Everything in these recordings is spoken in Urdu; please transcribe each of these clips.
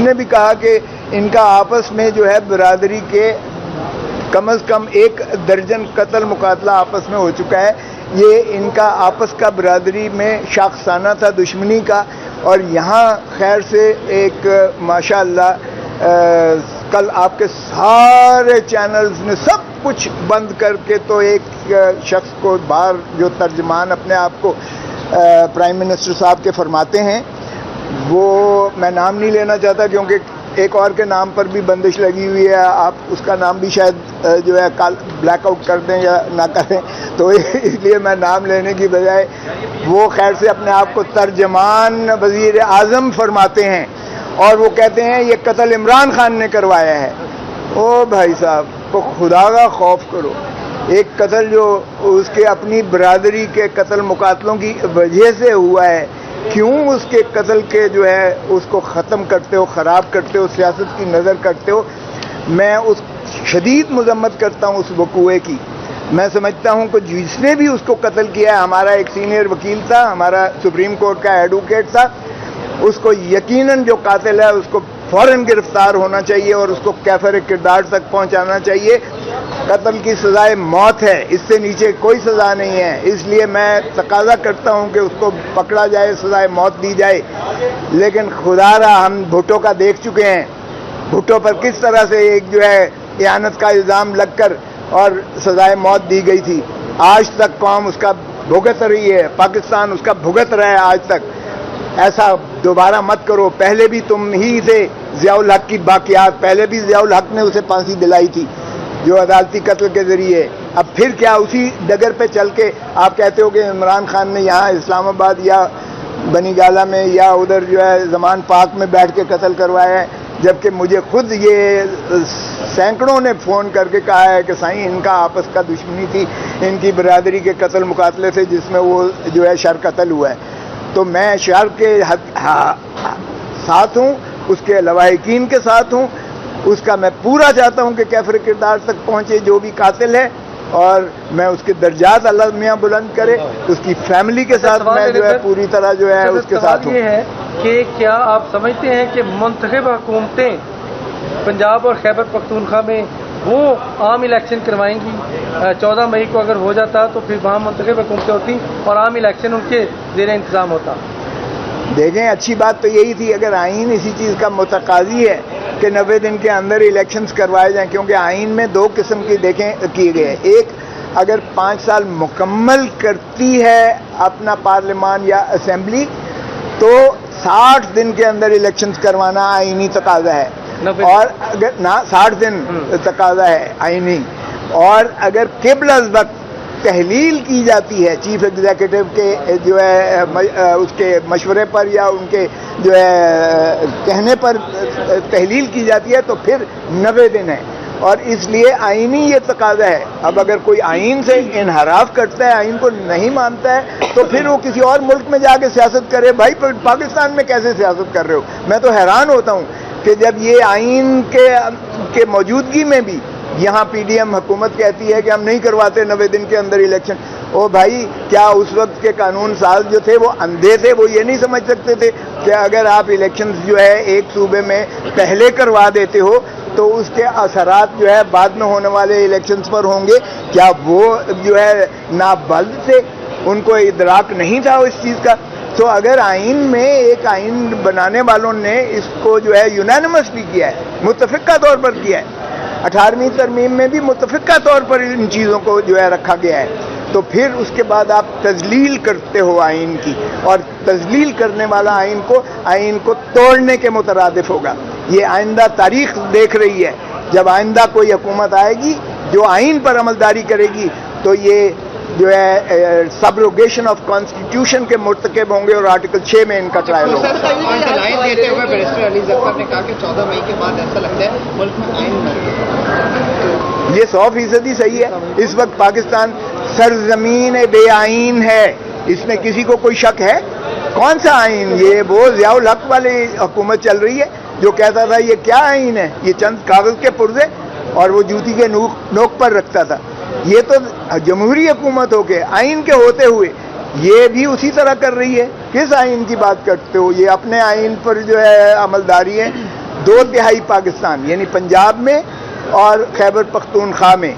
نے بھی کہا کہ ان کا آپس میں جو ہے برادری کے کم از کم 1 درجن قتل مقاتلہ آپس میں ہو چکا ہے. یہ ان کا آپس کا برادری میں شاخسانہ تھا دشمنی کا. اور یہاں خیر سے ایک ماشاءاللہ کل آپ کے سارے چینلز نے سب کچھ بند کر کے تو ایک شخص کو باہر جو ترجمان اپنے آپ کو پرائم منسٹر صاحب کے فرماتے ہیں، وہ میں نام نہیں لینا چاہتا کیونکہ ایک اور کے نام پر بھی بندش لگی ہوئی ہے. آپ اس کا نام بھی شاید جو ہے بلیک آؤٹ کر دیں یا نہ کریں، تو اس لیے میں نام لینے کی بجائے وہ خیر سے اپنے آپ کو ترجمان وزیر اعظم فرماتے ہیں اور وہ کہتے ہیں یہ قتل عمران خان نے کروایا ہے. او بھائی صاحب تو خدا کا خوف کرو. ایک قتل جو اس کے اپنی برادری کے قتل مقاتلوں کی وجہ سے ہوا ہے، کیوں اس کے قتل کے جو ہے اس کو ختم کرتے ہو، خراب کرتے ہو، سیاست کی نظر کرتے ہو. میں اس شدید مذمت کرتا ہوں اس وقوعے کی. میں سمجھتا ہوں کہ جس نے بھی اس کو قتل کیا ہے، ہمارا ایک سینئر وکیل تھا، ہمارا سپریم کورٹ کا ایڈوکیٹ تھا، اس کو یقیناً جو قاتل ہے اس کو فوراً گرفتار ہونا چاہیے اور اس کو کیفر کردار تک پہنچانا چاہیے. قتل کی سزائے موت ہے، اس سے نیچے کوئی سزا نہیں ہے. اس لیے میں تقاضا کرتا ہوں کہ اس کو پکڑا جائے، سزائے موت دی جائے. لیکن خدا را ہم بھٹو کا دیکھ چکے ہیں، بھٹو پر کس طرح سے ایک جو ہے اعانت کا الزام لگ کر اور سزائے موت دی گئی تھی. آج تک قوم اس کا بھگت رہی ہے، پاکستان اس کا بھگت رہا ہے آج تک. ایسا دوبارہ مت کرو. پہلے بھی تم ہی تھے ضیاء الحق کی باقیات، پہلے بھی ضیاء الحق نے اسے پھانسی دلائی تھی جو عدالتی قتل کے ذریعے. اب پھر کیا اسی ڈگر پہ چل کے آپ کہتے ہو کہ عمران خان نے یہاں اسلام آباد یا بنی گالہ میں یا ادھر جو ہے زمان پاک میں بیٹھ کے قتل کروایا ہے، جبکہ مجھے خود یہ سینکڑوں نے فون کر کے کہا ہے کہ سائیں ان کا آپس کا دشمنی تھی ان کی برادری کے قتل مقاتلے سے جس میں وہ جو ہے شر قتل ہوا ہے. تو میں شر کے ساتھ ہوں، اس کے لواحقین کے ساتھ ہوں. اس کا میں پورا چاہتا ہوں کہ کیفر کردار تک پہنچے جو بھی قاتل ہے، اور میں اس کے درجات اللہ میاں بلند کرے. اس کی فیملی کے ساتھ میں جو ہے پوری طرح جو ہے اس کے ساتھ ہوں. یہ ہے کہ کیا آپ سمجھتے ہیں کہ منتخب حکومتیں پنجاب اور خیبر پختونخوا میں وہ عام الیکشن کروائیں گی؟ 14 مئی کو اگر ہو جاتا تو پھر وہاں منتخب حکومتیں ہوتی اور عام الیکشن ان کے زیر انتظام ہوتا. دیکھیں اچھی بات تو یہی تھی اگر آئین اسی چیز کا متقاضی ہے کہ 90 دن کے اندر الیکشنز کروائے جائیں، کیونکہ آئین میں 2 قسم کی کیے گئے. ایک اگر 5 سال مکمل کرتی ہے اپنا پارلیمان یا اسمبلی تو 60 دن کے اندر الیکشنز کروانا آئینی تقاضا ہے. اور اگر 60 دن تقاضا ہے آئینی. اور اگر قبل از وقت تحلیل کی جاتی ہے چیف ایگزیکٹو کے جو ہے اس کے مشورے پر یا ان کے جو ہے کہنے پر تحلیل کی جاتی ہے تو پھر 90 دن ہے. اور اس لیے آئینی یہ تقاضا ہے. اب اگر کوئی آئین سے انحراف کرتا ہے، آئین کو نہیں مانتا ہے، تو پھر وہ کسی اور ملک میں جا کے سیاست کرے. بھائی پاکستان میں کیسے سیاست کر رہے ہو؟ میں تو حیران ہوتا ہوں کہ جب یہ آئین کے موجودگی میں بھی یہاں پی ڈی ایم حکومت کہتی ہے کہ ہم نہیں کرواتے 90 دن کے اندر الیکشن. او بھائی کیا اس وقت کے قانون ساز جو تھے وہ اندھے تھے؟ وہ یہ نہیں سمجھ سکتے تھے کہ اگر آپ الیکشنز جو ہے ایک صوبے میں پہلے کروا دیتے ہو تو اس کے اثرات جو ہے بعد میں ہونے والے الیکشنز پر ہوں گے؟ کیا وہ جو ہے نابلد تھے؟ ان کو ادراک نہیں تھا اس چیز کا؟ تو اگر آئین میں ایک آئین بنانے والوں نے اس کو جو ہے یونانیمسلی کیا ہے، متفقہ طور پر کیا ہے، 18ویں ترمیم میں بھی متفقہ طور پر ان چیزوں کو جو ہے رکھا گیا ہے، تو پھر اس کے بعد آپ تذلیل کرتے ہو آئین کی، اور تذلیل کرنے والا آئین کو توڑنے کے مترادف ہوگا. یہ آئندہ تاریخ دیکھ رہی ہے. جب آئندہ کوئی حکومت آئے گی جو آئین پر عملداری کرے گی تو یہ جو ہے سبروگیشن آف کانسٹیٹیوشن کے مرتکب ہوں گے اور آرٹیکل 6 میں ان کا ٹرائل ہوگا. دیتے ہوئے بیرسٹر علی ظفر نے کہا کہ 14 مئی کے بعد ایسا لگتا ہے ملک میں آئین یہ 100% صحیح ہے. اس وقت پاکستان سرزمین بے آئین ہے، اس میں کسی کو کوئی شک ہے؟ کون سا آئین؟ یہ وہ ضیاء الحق والی حکومت چل رہی ہے جو کہتا تھا یہ کیا آئین ہے، یہ چند کاغذ کے پرزے، اور وہ جوتی کے نوک پر رکھتا تھا. یہ تو جمہوری حکومت ہو کے آئین کے ہوتے ہوئے یہ بھی اسی طرح کر رہی ہے. کس آئین کی بات کرتے ہو؟ یہ اپنے آئین پر جو ہے عملداری ہے. 2/3 پاکستان یعنی پنجاب میں اور خیبر پختونخوا میں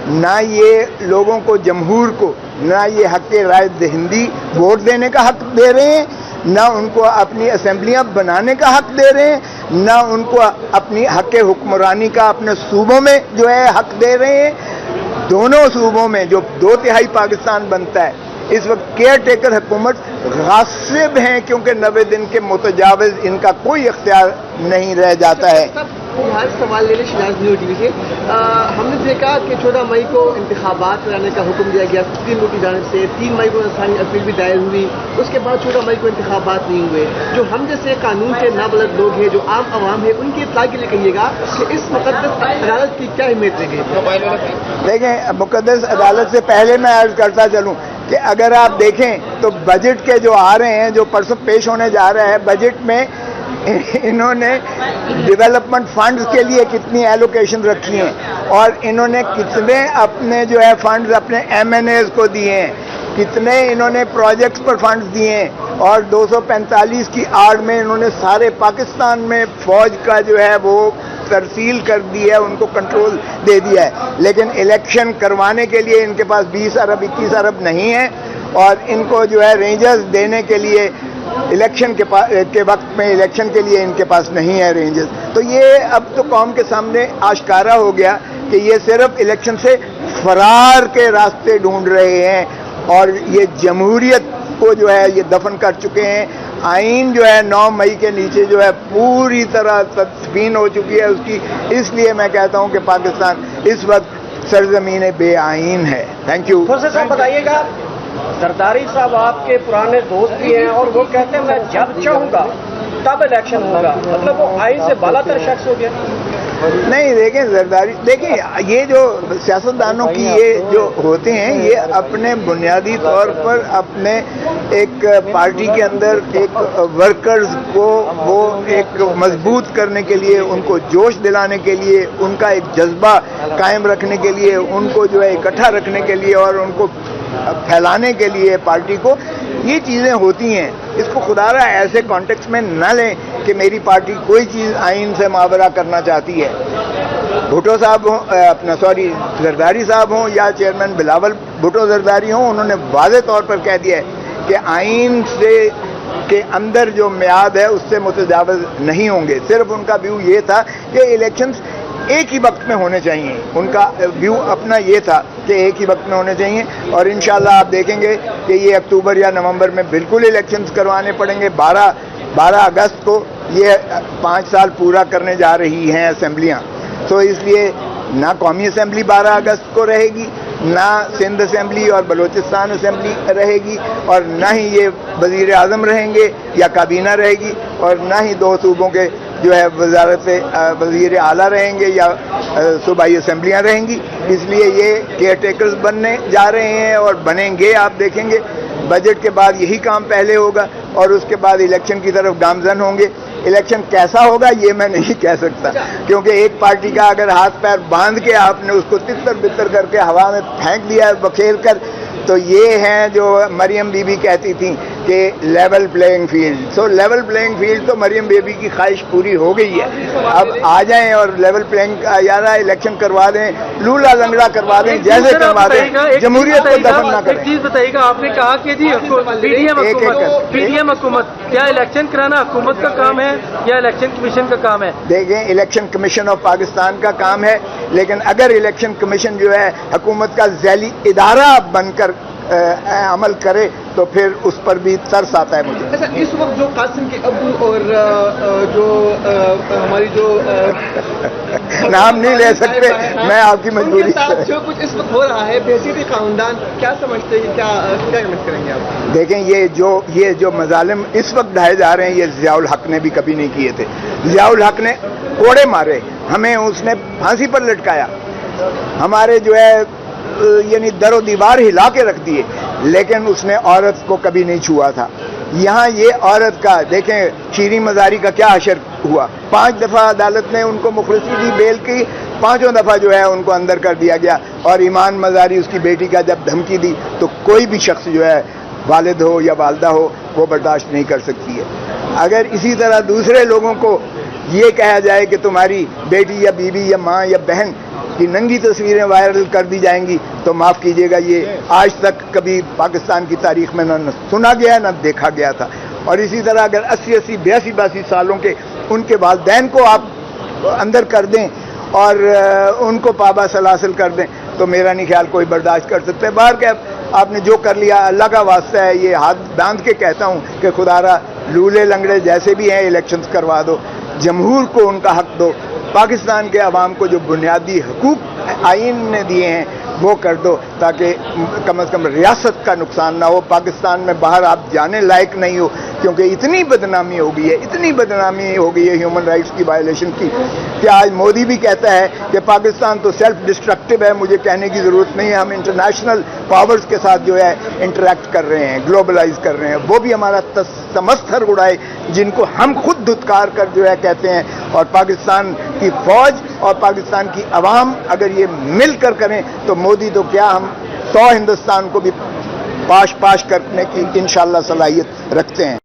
نہ یہ لوگوں کو، جمہور کو، نہ یہ حق رائے دہندی ووٹ دینے کا حق دے رہے ہیں، نہ ان کو اپنی اسمبلیاں بنانے کا حق دے رہے ہیں، نہ ان کو اپنی حق حکمرانی کا اپنے صوبوں میں جو ہے حق دے رہے ہیں۔ دونوں صوبوں میں جو 2/3 پاکستان بنتا ہے اس وقت کیئر ٹیکر حکومت غاصب ہیں، کیونکہ 90 دن کے متجاوز ان کا کوئی اختیار نہیں رہ جاتا ہے۔ ہر سوال لے لیں شہناز نیو ٹی وی سے۔ ہم نے دیکھا کہ 14 مئی کو انتخابات کرانے کا حکم دیا گیا سپریم کورٹ کی جانب سے، 3 مئی کو انسانی اپیل بھی دائر ہوئی، اس کے بعد 14 مئی کو انتخابات نہیں ہوئے۔ جو ہم جیسے قانون کے نابلد لوگ ہیں، جو عام عوام ہے، ان کی اطلاع کے لیے کہیے گا کہ اس مقدس عدالت کی کیا اہمیت رہے گی؟ دیکھیں، مقدس عدالت سے پہلے میں عرض کرتا چلوں کہ اگر آپ دیکھیں تو بجٹ کے جو آ رہے ہیں، جو پرسوں پیش ہونے جا رہا ہے، بجٹ میں انہوں نے ڈیولپمنٹ فنڈز کے لیے کتنی ایلوکیشن رکھی ہیں، اور انہوں نے کتنے اپنے جو ہے فنڈز اپنے MNAs کو دیے ہیں، کتنے انہوں نے پروجیکٹس پر فنڈز دیے ہیں، اور 245 کی آڑ میں انہوں نے سارے پاکستان میں فوج کا جو ہے وہ ترسیل کر دی ہے، ان کو کنٹرول دے دیا ہے۔ لیکن الیکشن کروانے کے لیے ان کے پاس 20 ارب 21 ارب نہیں ہے، اور ان کو جو ہے رینجز دینے کے لیے الیکشن کے وقت میں الیکشن کے لیے ان کے پاس نہیں ہے رینجز۔ تو یہ اب تو قوم کے سامنے آشکارا ہو گیا کہ یہ صرف الیکشن سے فرار کے راستے ڈھونڈ رہے ہیں، اور یہ جمہوریت کو جو ہے یہ دفن کر چکے ہیں۔ آئین جو ہے 9 مئی کے نیچے جو ہے پوری طرح تدفین ہو چکی ہے اس کی۔ اس لیے میں کہتا ہوں کہ پاکستان اس وقت سرزمین بے آئین ہے۔ Thank you. خرشید صاحب بتائیے گا، زرداری صاحب آپ کے پرانے دوست بھی ہیں اور وہ کہتے ہیں میں جب چاہوں گا تب الیکشن ہوگا، مطلب وہ آئین سے بالا تر شخص ہو گیا۔ نہیں، دیکھیں زرداری، دیکھیں یہ جو سیاستدانوں کی یہ جو ہوتے ہیں یہ اپنے بنیادی طور پر اپنے ایک پارٹی کے اندر ایک ورکرز کو وہ ایک مضبوط کرنے کے لیے، ان کو جوش دلانے کے لیے، ان کا ایک جذبہ قائم رکھنے کے لیے، ان کو جو ہے اکٹھا رکھنے کے لیے اور ان کو پھیلانے کے لیے پارٹی کو، یہ چیزیں ہوتی ہیں۔ اس کو خدا رہا ایسے کانٹیکس میں نہ لیں کہ میری پارٹی کوئی چیز آئین سے ماورا کرنا چاہتی ہے۔ بھٹو صاحب ہوں، زرداری صاحب ہوں یا چیئرمین بلاول بھٹو زرداری ہوں، انہوں نے واضح طور پر کہہ دیا ہے کہ آئین سے کے اندر جو میعاد ہے اس سے متجاوز نہیں ہوں گے۔ صرف ان کا ویو یہ تھا کہ الیکشنز ایک ہی وقت میں ہونے چاہیے، ان کا ویو اپنا یہ تھا کہ ایک ہی وقت میں ہونے چاہیے، اور انشاءاللہ آپ دیکھیں گے کہ یہ اکتوبر یا نومبر میں بالکل الیکشنز کروانے پڑیں گے۔ 12 اگست کو یہ 5 سال پورا کرنے جا رہی ہیں اسمبلیاں، تو اس لیے نہ قومی اسمبلی 12 اگست کو رہے گی، نہ سندھ اسمبلی اور بلوچستان اسمبلی رہے گی، اور نہ ہی یہ وزیر اعظم رہیں گے یا کابینہ رہے گی، اور نہ ہی 2 صوبوں کے جو ہے وزارت وزیر اعلیٰ رہیں گے یا صوبائی اسمبلیاں رہیں گی۔ اس لیے یہ کیئر ٹیکرز بننے جا رہے ہیں اور بنیں گے۔ آپ دیکھیں گے بجٹ کے بعد یہی کام پہلے ہوگا، اور اس کے بعد الیکشن کی طرف گامزن ہوں گے۔ الیکشن کیسا ہوگا یہ میں نہیں کہہ سکتا، کیونکہ ایک پارٹی کا اگر ہاتھ پیر باندھ کے آپ نے اس کو تتر بتر کر کے ہوا میں پھینک دیا بکھیر کر، تو یہ ہیں جو مریم بی بی کہتی تھیں کہ لیول پلینگ فیلڈ۔ سو لیول پلینگ فیلڈ تو مریم بی بی کی خواہش پوری ہو گئی ہے۔ اب آ جائیں اور لیول پلینگ کا یارہ الیکشن کروا دیں، لولا لنگڑا کروا دیں، جیسے کروا دیں، جمہوریت کو دفن نہ کریں۔ ایک چیز بتائیے گا، آپ نے کہا کہ جی پی ڈی ایم حکومت، کیا الیکشن کرانا حکومت کا کام ہے یا الیکشن کمیشن کا کام ہے؟ دیکھیں، الیکشن کمیشن آف پاکستان کا کام ہے، لیکن اگر الیکشن کمیشن جو ہے حکومت کا ذیلی ادارہ بن کر عمل کرے تو پھر اس پر بھی ترس آتا ہے مجھے۔ اچھا، اس وقت جو قاسم کے ابو اور جو ہماری جو نام نہیں لے سکتے، میں آپ کی مجبوری سے جو کچھ اس وقت ہو رہا ہے بحیثیت خاندان، کیا سمجھتے ہیں، کیا کمنٹ کریں گے آپ؟ دیکھیں، یہ جو مظالم اس وقت ڈھائے جا رہے ہیں یہ ضیاء الحق نے بھی کبھی نہیں کیے تھے۔ ضیاء الحق نے کوڑے مارے، ہمیں اس نے پھانسی پر لٹکایا، ہمارے جو ہے یعنی در و دیوار ہلا کے رکھ دیے، لیکن اس نے عورت کو کبھی نہیں چھوا تھا۔ یہاں یہ عورت کا دیکھیں، شیریں مزاری کا کیا حشر ہوا، 5 دفعہ عدالت نے ان کو مخلصی دی بیل کی، 5 دفعہ جو ہے ان کو اندر کر دیا گیا، اور ایمان مزاری اس کی بیٹی کا جب دھمکی دی تو کوئی بھی شخص جو ہے والد ہو یا والدہ ہو وہ برداشت نہیں کر سکتی ہے۔ اگر اسی طرح دوسرے لوگوں کو یہ کہا جائے کہ تمہاری بیٹی یا بیوی یا ماں یا بہن کی ننگی تصویریں وائرل کر دی جائیں گی تو معاف کیجیے گا، یہ آج تک کبھی پاکستان کی تاریخ میں نہ سنا گیا نہ دیکھا گیا تھا۔ اور اسی طرح اگر 80 82 سالوں کے ان کے والدین کو آپ اندر کر دیں اور ان کو پابا سلاسل کر دیں تو میرا نہیں خیال کوئی برداشت کر سکتے۔ باہر کہ آپ نے جو کر لیا اللہ کا واسطہ ہے، یہ ہاتھ باندھ کے کہتا ہوں کہ خدا را لولے لنگڑے جیسے بھی ہیں الیکشنز کروا دو، جمہور کو ان کا حق دو، پاکستان کے عوام کو جو بنیادی حقوق آئین نے دیے ہیں وہ کر دو، تاکہ کم از کم ریاست کا نقصان نہ ہو، پاکستان میں باہر آپ جانے لائق نہیں ہو، کیونکہ اتنی بدنامی ہو گئی ہے، اتنی بدنامی ہو گئی ہے ہیومن رائٹس کی وائلیشن کی کہ آج مودی بھی کہتا ہے کہ پاکستان تو سیلف ڈسٹرکٹیو ہے، مجھے کہنے کی ضرورت نہیں ہے، ہم انٹرنیشنل پاورز کے ساتھ جو ہے انٹریکٹ کر رہے ہیں، گلوبلائز کر رہے ہیں، وہ بھی ہمارا تمستر اڑائے جن کو ہم خود دھتکار کر جو ہے کہتے ہیں۔ اور پاکستان کی فوج اور پاکستان کی عوام اگر یہ مل کر کریں تو مودی تو کیا ہم 100 ہندوستان کو بھی پاش کرنے کی انشاءاللہ صلاحیت رکھتے ہیں۔